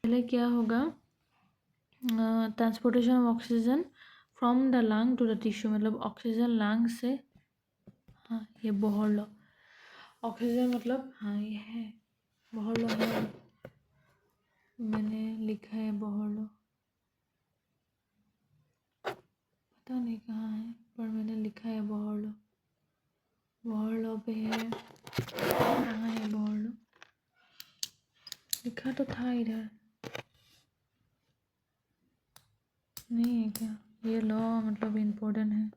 पहले क्या होगा, transportation of oxygen from the lung to the tissue, मतलब ऑक्सीजन लंग से, हाँ ये बोहर लो, ऑक्सीजन मतलब हाँ ये है बोहर लो है, मैंने लिखा है बोहर लो, पता नहीं कहाँ है पर मैंने लिखा है बोहर लो, बोहर लो पे है, कहाँ है बोहर लो, लिखा तो था इधर, नहीं है क्या, ये लॉ मतलब इम्पोर्टेंट है।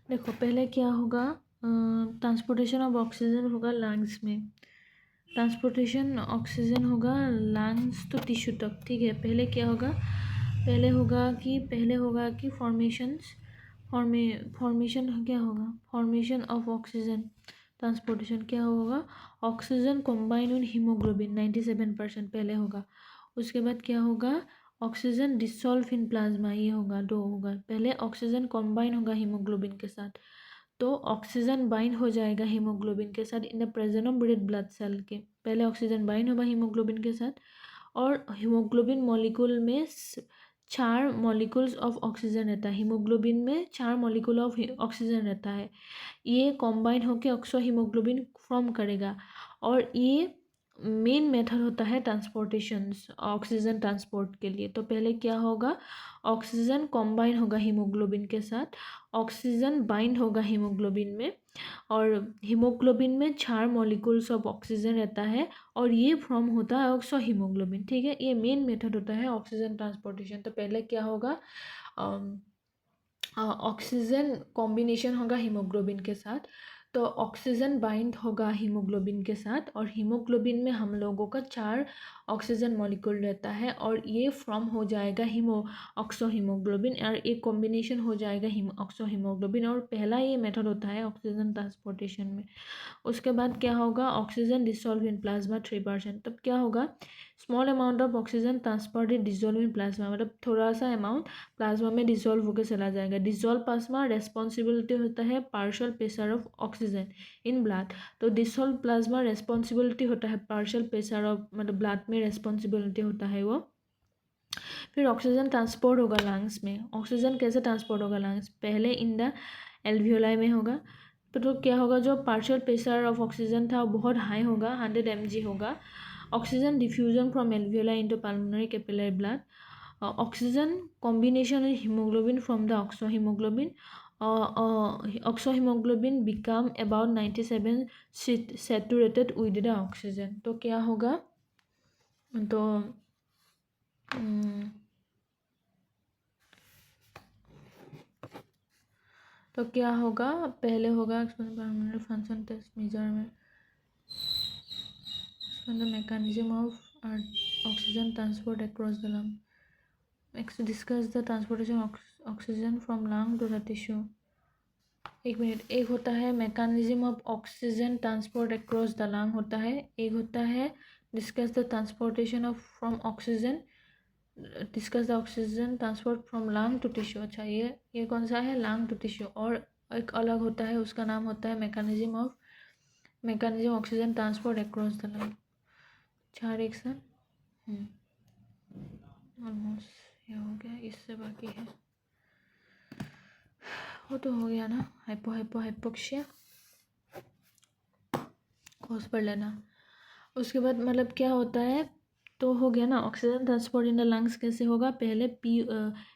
देखो पहले क्या होगा, ट्रांसपोर्टेशन ऑफ ऑक्सीजन होगा लंग्स में, ट्रांसपोर्टेशन ऑक्सीजन होगा लंग्स टू टिश्यू तक, ठीक है। पहले क्या होगा, पहले होगा कि फॉर्मेशन क्या होगा, फॉर्मेशन ऑफ ऑक्सीजन, ट्रांसपोर्टेशन क्या होगा, ऑक्सीजन कॉम्बाइन विद हीमोग्लोबिन 97% पहले होगा। उसके बाद क्या होगा, ऑक्सीजन डिसॉल्व इन प्लाज्मा, ये होगा दो होगा। पहले ऑक्सीजन कॉम्बाइन होगा हीमोग्लोबिन के साथ, तो ऑक्सीजन बाइंड हो जाएगा हीमोग्लोबिन के साथ in the presence of red blood cell के, पहले ऑक्सीजन बाइंड होगा हीमोग्लोबिन के साथ, और हीमोग्लोबिन मॉलिक्यूल में 4 मॉलिक्यूल्स ऑफ ऑक्सीजन रहता है, हीमोग्लोबिन में 4 मॉलिक्यूल ऑफ ऑक्सीजन रहता है, ये कॉम्बाइन होकर ऑक्सो हीमोग्लोबिन फॉर्म करेगा, और ये मेन मेथड होता है ट्रांसपोर्टेशन ऑक्सीजन ट्रांसपोर्ट के लिए। तो पहले क्या होगा, ऑक्सीजन कॉम्बाइन होगा हीमोग्लोबिन के साथ, ऑक्सीजन बाइंड होगा हीमोग्लोबिन में, और हीमोग्लोबिन में 4 मॉलिक्यूल्स ऑफ ऑक्सीजन रहता है, और ये फॉर्म होता है ऑक्सो हीमोग्लोबिन, ठीक है। ये मेन मेथड होता है ऑक्सीजन ट्रांसपोर्टेशन। तो पहले क्या होगा, ऑक्सीजन कॉम्बिनेशन होगा हीमोग्लोबिन के साथ, तो ऑक्सीजन बाइंड होगा हीमोग्लोबिन के साथ, और हीमोग्लोबिन में हम लोगों का 4 ऑक्सीजन मॉलिक्यूल रहता है, और ये फॉर्म हो जाएगा ऑक्सो हीमोग्लोबिन, और एक कॉम्बिनेशन हो जाएगा ऑक्सो हीमोग्लोबिन, और पहला ये मेथड होता है ऑक्सीजन ट्रांसपोर्टेशन में। उसके बाद क्या होगा, ऑक्सीजन डिसॉल्व इन प्लाज्मा 3%, तब क्या होगा, small amount of oxygen transported dissolve in plasma, मतलब थोड़ा सा अमाउंट प्लाज्मा में डिसॉल्व होकर चला जाएगा। डिसॉल्व प्लाज्मा रेस्पॉन्सिबिलिटी होता है partial pressure of oxygen in blood, तो डिसॉल्व प्लाज्मा रेस्पॉन्सिबिलिटी होता है पार्शियल प्रेशर ऑफ, मतलब ब्लड में रेस्पॉन्सिबिलिटी होता है वो। फिर ऑक्सीजन ट्रांसपोर्ट होगा लंग्स में, ऑक्सीजन कैसे ट्रांसपोर्ट होगा लंग्स, पहले इन द एल्वियोलाई में होगा, तो क्या होगा, जो पार्शियल प्रेशर ऑफ ऑक्सीजन था वो बहुत हाई होगा, 100 mg होगा। Oxygen diffusion from alveoli into pulmonary capillary blood, oxygen combination with haemoglobin from the oxo haemoglobin, oxo haemoglobin become about 97 saturated with the oxygen. तो क्या होगा, तो तो क्या होगा, पहले होगा function test measurement, the mechanism of oxygen transport across the lung. Next, discuss the transportation of oxygen from lung to the tissue. एक मिनट, एक होता है mechanism of oxygen transport across the lung होता है, एक होता है discuss the transportation of from oxygen, discuss the oxygen transport from lung to tissue. अच्छा ये कौन सा है, लंग टू टिश्यू, और एक अलग होता है उसका नाम होता है mechanism oxygen transport across the lung. 4 एक साथ ऑलमोस्ट ये हो गया, इससे बाकी है, वो तो हो गया ना, हाइपोक्सिया कोर्स पढ़ लेना। उसके बाद मतलब क्या होता है, तो हो गया ना, oxygen transport in the lungs कैसे होगा, पहले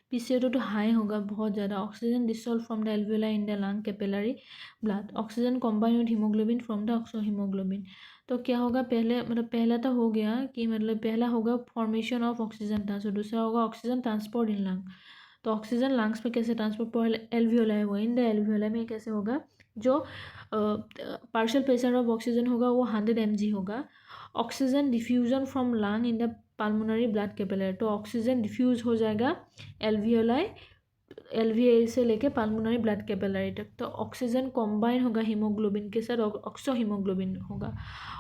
PCO2 तो हाई होगा बहुत ज़्यादा, oxygen dissolve from the alveoli in the lung capillary blood, oxygen combine with haemoglobin from the oxo haemoglobin. तो क्या होगा, पहले मतलब पहला तो हो गया कि मतलब पहला होगा फॉर्मेशन ऑफ ऑक्सीजन ट्रांसपोर्ट, दूसरा होगा ऑक्सीजन ट्रांसपोर्ट इन लंग। तो ऑक्सीजन लंग्स में कैसे ट्रांसपोर्ट, पहले एल्वियोलाई हुआ, इन द एल्वियोलाई में कैसे होगा, जो पार्शियल प्रेशर ऑफ ऑक्सीजन होगा वो 100 mg होगा। Oxygen diffusion from lung in the pulmonary blood capillary, तो ऑक्सीजन डिफ्यूज हो जाएगा एल्वियोलाई LVA से लेके पल्मोनरी ब्लड कैपिलरी तक। तो ऑक्सीजन कॉम्बाइन होगा हीमोग्लोबिन के साथ, ऑक्सो हीमोग्लोबिन होगा,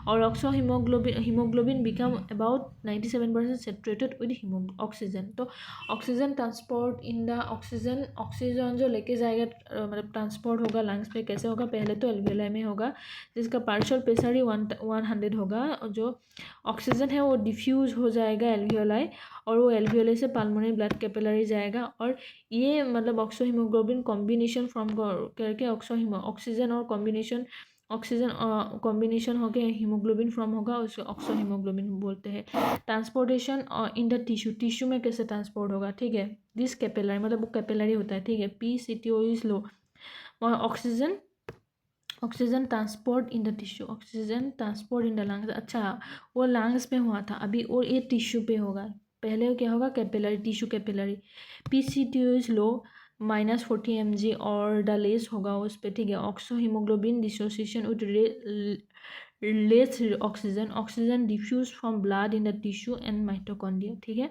और oxo haemoglobin become about 97% saturated with oxygen. तो oxygen transport in the oxygen जो लेके जाएगा, मतलब ट्रांसपोर्ट होगा लंग्स पे, कैसे होगा? पहले तो एल्वियोलाई में होगा, जिसका पार्शियल प्रेशर ही 100 होगा, और जो ऑक्सीजन है वो डिफ्यूज हो जाएगा एल्वियोलाई, और वो एल्वियोलाई से पल्मोनरी ब्लड कैपिलरी जाएगा। और ये मतलब ऑक्सो हीमोग्लोबिन कॉम्बिनेशन फॉर्म करके ऑक्सीजन और कॉम्बिनेशन होके हीमोग्लोबिन फॉर्म होगा, उसे ऑक्सो हीमोग्लोबिन बोलते हैं। ट्रांसपोर्टेशन इन द टिश्यू में कैसे ट्रांसपोर्ट होगा? ठीक है, दिस कैपिलरी मतलब वो कैपिलरी होता है, ठीक है। PCTO is low, oxygen transport in the tissue, oxygen transport in the lungs. अच्छा, वो लंग्स में हुआ था अभी, और ये टिश्यू पे होगा। पहले क्या होगा? Capillary, tissue capillary. PCTO is low -40 mg और द लेस होगा उस पर, ठीक है। Oxo haemoglobin dissociation with less oxygen diffuse from blood in the tissue and mitochondria, ठीक है।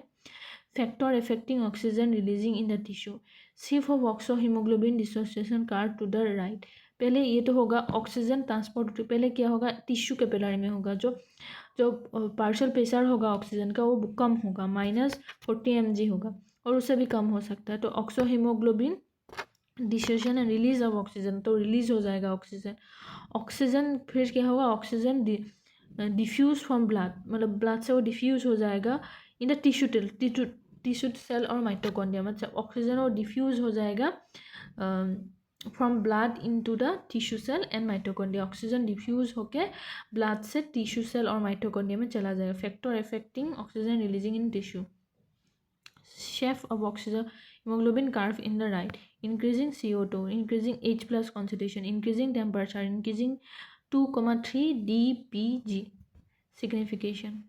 Factor affecting oxygen releasing in the tissue, shift of oxo haemoglobin dissociation curve to the right. पहले ये तो होगा ऑक्सीजन ट्रांसपोर्ट, पहले क्या होगा? Tissue capillary में होगा, जो पार्शियल प्रेशर होगा ऑक्सीजन का वो कम होगा, -40 mg होगा, और उससे भी कम हो सकता है। तो oxo haemoglobin dissociation and release of oxygen, तो रिलीज हो जाएगा ऑक्सीजन। फिर क्या होगा? ऑक्सीजन डिफ्यूज फ्रॉम ब्लड, मतलब ब्लड से वो डिफ्यूज हो जाएगा इन द टिश्यू सेल और माइटोकॉन्ड्रिया, मतलब ऑक्सीजन वो डिफ्यूज हो जाएगा from blood into the tissue cell and mitochondria. Oxygen diffuse होके ब्लड से टिश्यू सेल और माइटोकॉन्ड्रिया में चला जाएगा। Factor affecting oxygen releasing in tissue, shape of oxygen hemoglobin curve in the right, increasing CO2, increasing H+ concentration, increasing temperature, increasing 2,3 dPg. Signification.